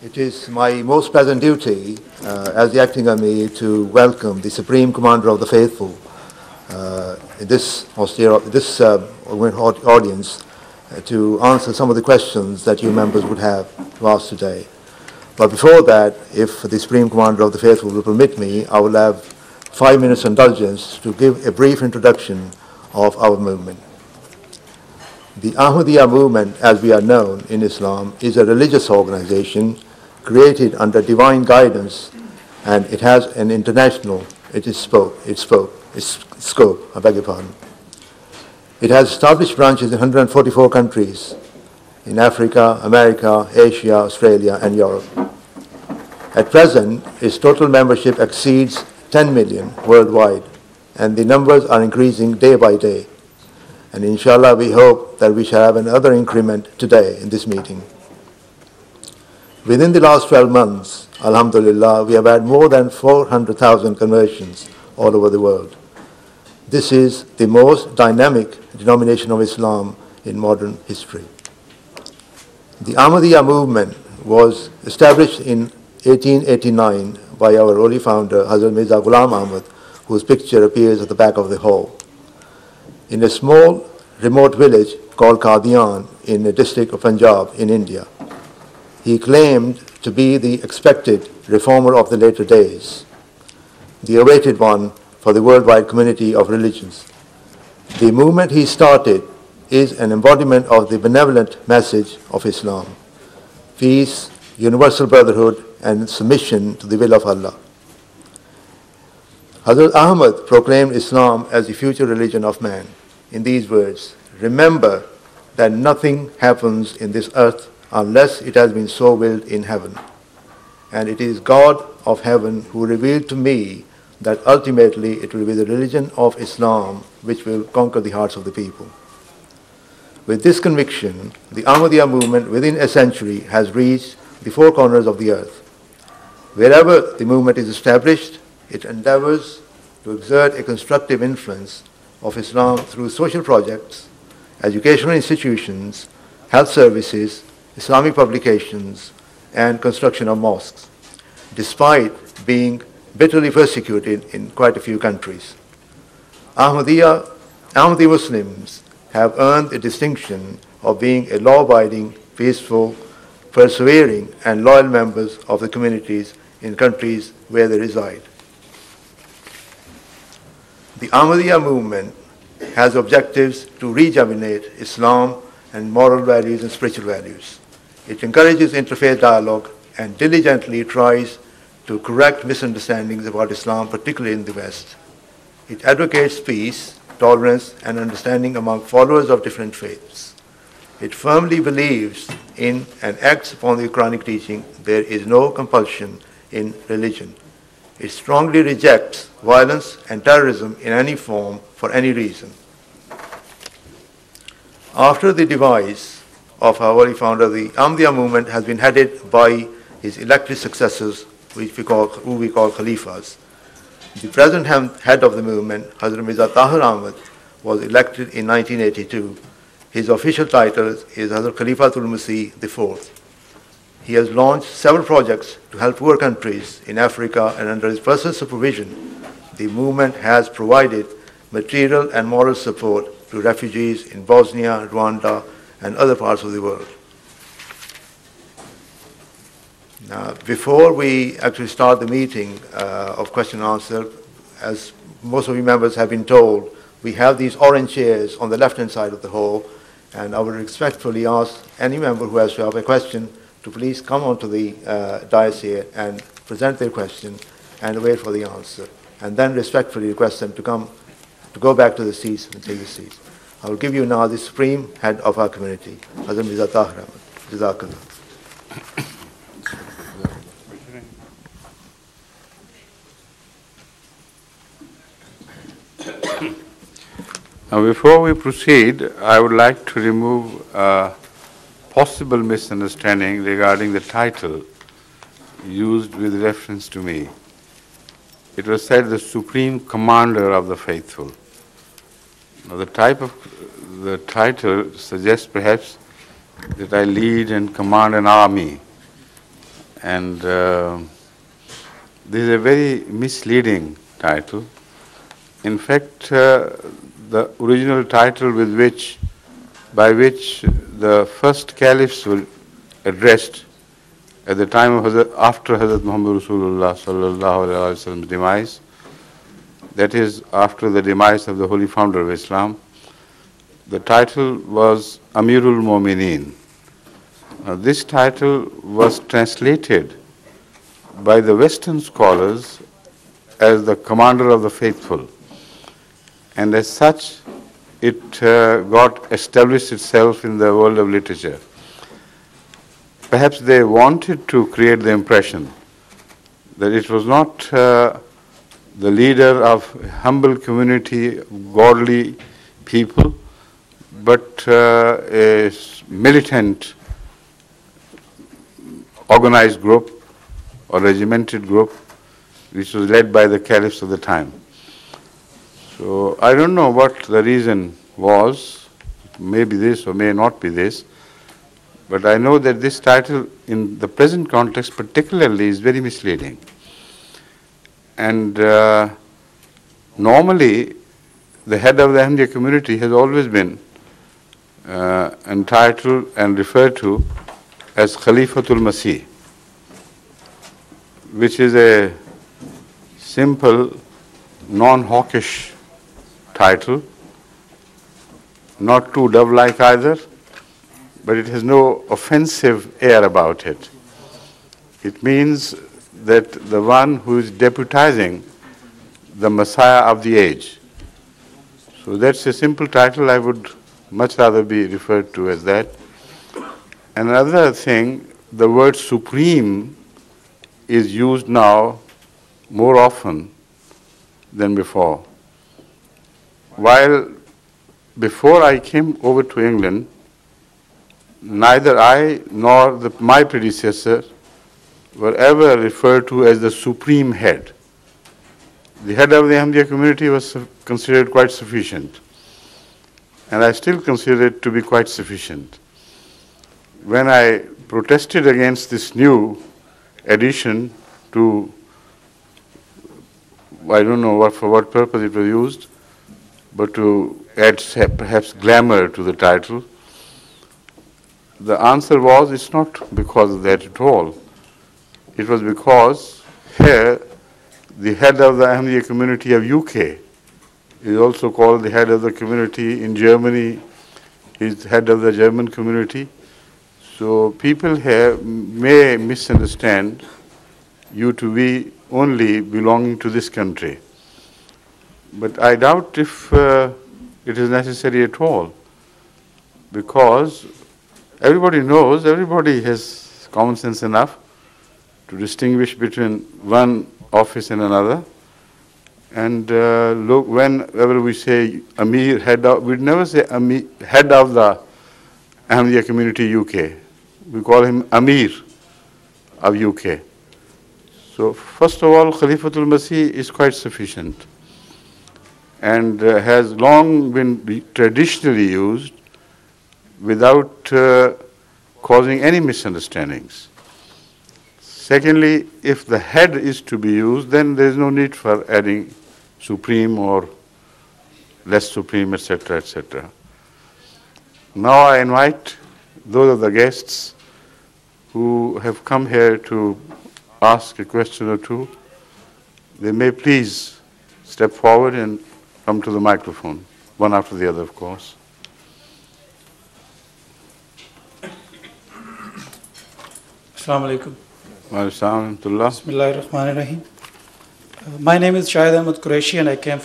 It is my most pleasant duty as the acting Amir to welcome the Supreme Commander of the Faithful in this audience to answer some of the questions that you members would have to ask today. But before that, if the Supreme Commander of the Faithful will permit me, I will have 5 minutes indulgence to give a brief introduction of our movement. The Ahmadiyya movement, as we are known in Islam, is a religious organization created under divine guidance, and it has an international, scope, I beg your pardon. It has established branches in 144 countries in Africa, America, Asia, Australia, and Europe. At present, its total membership exceeds 10 million worldwide, and the numbers are increasing day by day. And inshallah, we hope that we shall have another increment today in this meeting. Within the last 12 months, alhamdulillah, we have had more than 400,000 conversions all over the world. This is the most dynamic denomination of Islam in modern history. The Ahmadiyya movement was established in 1889 by our holy founder, Hazrat Mirza Ghulam Ahmad, whose picture appears at the back of the hall. In a small, remote village called Qadiani in the district of Punjab in India. He claimed to be the expected reformer of the later days, the awaited one for the worldwide community of religions. The movement he started is an embodiment of the benevolent message of Islam: peace, universal brotherhood, and submission to the will of Allah. Hazrat Ahmad proclaimed Islam as the future religion of man in these words: remember that nothing happens in this earth unless it has been so willed in heaven. And it is God of heaven who revealed to me that ultimately it will be the religion of Islam which will conquer the hearts of the people. With this conviction, the Ahmadiyya movement within a century has reached the four corners of the earth. Wherever the movement is established, it endeavors to exert a constructive influence of Islam through social projects, educational institutions, health services, Islamic publications, and construction of mosques, despite being bitterly persecuted in quite a few countries. Ahmadi Muslims have earned the distinction of being a law-abiding, peaceful, persevering, and loyal members of the communities in countries where they reside. The Ahmadiyya movement has objectives to rejuvenate Islam and moral values and spiritual values. It encourages interfaith dialogue and diligently tries to correct misunderstandings about Islam, particularly in the West. It advocates peace, tolerance, and understanding among followers of different faiths. It firmly believes in and acts upon the Quranic teaching: there is no compulsion in religion. It strongly rejects violence and terrorism in any form for any reason. After the demise of our holy founder, the Ahmadiyya movement has been headed by his elected successors, who we call Khalifas. The present head of the movement, Hazrat Mirza Tahir Ahmad, was elected in 1982. His official title is Hazrat Khalifatul Masih IV. He has launched several projects to help poor countries in Africa, and under his personal supervision, the movement has provided material and moral support to refugees in Bosnia, Rwanda, and other parts of the world. Now, before we actually start the meeting of question and answer, as most of you members have been told, we have these orange chairs on the left-hand side of the hall, and I would respectfully ask any member who has to have a question to please come onto the dais here and present their question and wait for the answer, and then respectfully request them to go back to the seats and take the seats. I will give you now the supreme head of our community, Hazrat Mirza Tahir Ahmad. Jazakallah. Now, before we proceed, I would like to remove a possible misunderstanding regarding the title used with reference to me. It was said the Supreme Commander of the Faithful. Now, the title suggests perhaps that I lead and command an army. And this is a very misleading title. In fact, the original title by which the first caliphs were addressed at the time of after Hazrat Muhammad Rasulullah sallallahu alaihi wasallam's demise, that is, after the demise of the holy founder of Islam, the title was Amirul Mu'mineen. This title was translated by the Western scholars as the Commander of the Faithful, and as such it got established itself in the world of literature. Perhaps they wanted to create the impression that it was not the leader of a humble community, godly people, but a militant, organized group or regimented group which was led by the caliphs of the time. So I don't know what the reason was, maybe this or may not be this, but I know that this title in the present context particularly is very misleading. And normally the head of the Ahmadiyya community has always been entitled and referred to as Khalifatul Masih, which is a simple, non-hawkish title, not too dove-like either, but it has no offensive air about it. It means that the one who is deputizing the Messiah of the age. So that's a simple title. I would much rather be referred to as that. Another thing, the word supreme is used now more often than before. While before I came over to England, neither I nor my predecessor were ever referred to as the supreme head. The head of the Ahmadiyya community was considered quite sufficient, and I still consider it to be quite sufficient. When I protested against this new addition to, I don't know for what purpose it was used, but to add perhaps glamour to the title, the answer was, it's not because of that at all. It was because here the head of the Ahmadiyya community of UK is also called the head of the community in Germany, is head of the German community. So people here may misunderstand you to be only belonging to this country. But I doubt if it is necessary at all, because everybody knows, everybody has common sense enough to distinguish between one office and another. And look, whenever we say Amir, head of, we'd never say Amir, head of the Ahmadiyya community UK. We call him Amir of UK. So first of all, Khalifatul Masih is quite sufficient and has long been traditionally used without causing any misunderstandings. Secondly, if the head is to be used, then there is no need for adding supreme or less supreme, etc., etc. Now I invite those of the guests who have come here to ask a question or two. They may please step forward and come to the microphone, one after the other, of course. Assalamu alaikum. Wa alaikum salam. Bismillahir Rahmanir Rahim. My name is Shahid Ahmad Qureshi and I came from